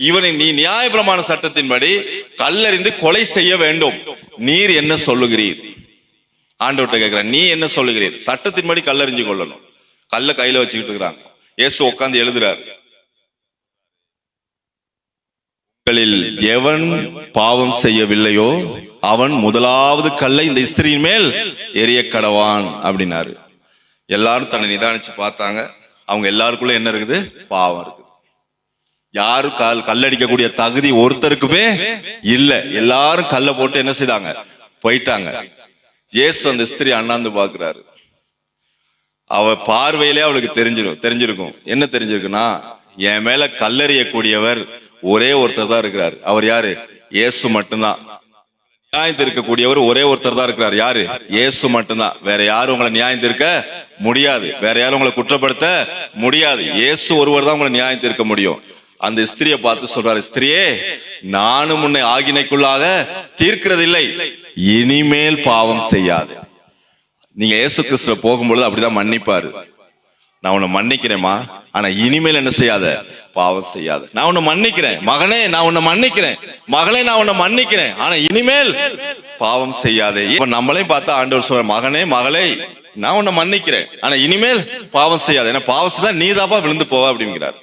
இவனை நீ நியாயப்பிரமாண சட்டத்தின்படி கல்லெறிந்து கொலை செய்ய வேண்டும், நீர் என்ன சொல்லுகிறீர்? ஆண்டவர்கிட்ட கேட்கிறான், நீ என்ன சொல்லுகிறீர்? சட்டத்தின்படி கல்லெறிஞ்சு கொள்ளணும். கல்ல கையில வச்சுக்கிட்டு இருக்கிறாங்க. இயேசு உட்கார்ந்து எழுதுறாரு, உங்களில் எவன் பாவம் செய்யவில்லையோ அவன் முதலாவது கல்லை இந்த ஸ்திரீயின் மேல் எரிய கடவான் அப்படின்னாரு. எல்லாரும் தன்னை நிதானிச்சு பார்த்தாங்க. அவங்க எல்லாருக்குள்ள என்ன இருக்குது? பாவம் இருக்குது. யாரும் கல்லடிக்கக்கூடிய தகுதி ஒருத்தருக்குமே இல்ல. எல்லாரும் கல்ல போட்டு என்ன செய்தாங்க? போயிட்டாங்க. இயேசு அந்த ஸ்திரீ அண்ணாந்து பாக்குறாரு. அவ பார்வையிலே அவளுக்கு தெரிஞ்சிருக்கும். என்ன தெரிஞ்சிருக்குன்னா, என் மேல கல்லெறியக்கூடியவர் ஒரே ஒருத்தர் தான் இருக்கிறார். அவர் யாரு? இயேசு மட்டும்தான். நியாயம் தீர்க்கக்கூடியவர் ஒரே ஒருத்தர் தான் இருக்கிறார். யாரு? இயேசு மட்டும்தான். வேற யாரும் உங்களை நியாயம் தீர்க்க முடியாது. வேற யாரும் உங்களை குற்றப்படுத்த முடியாது. இயேசு ஒருவர் தான் உங்களை நியாயம் தீர்க்க முடியும். அந்த ஸ்திரியை பார்த்து சொல்றாரு, ஸ்திரியே, நானும் உன்னை ஆகினைக்குள்ளாக தீர்க்கிறதில்லை, இனிமேல் பாவம் செய்யாது. நீங்க இயேசு கிறிஸ்துவ போகும்பொழுது அப்படிதான் மன்னிப்பாரு. நான் உன்னை மன்னிக்கிறேன்மா, ஆனா இனிமேல் என்ன செய்யாத? பாவம் செய்யாத. நான் உன்னை மன்னிக்கிறேன் மகனே, நான் உன்னை மன்னிக்கிறேன் மகளே, நான் உன்னை மன்னிக்கிறேன், ஆனா இனிமேல் பாவம் செய்யாதே. இப்ப நம்மளையும் பார்த்தா ஆண்டவர் சொல்ற, மகனே மகளே, நான் உன்னை மன்னிக்கிறேன், ஆனா இனிமேல் பாவம் செய்யாத. ஏன்னா பாவம் செய்தா நீதாப்பா விழுந்து போவ அப்படிங்கிறார்.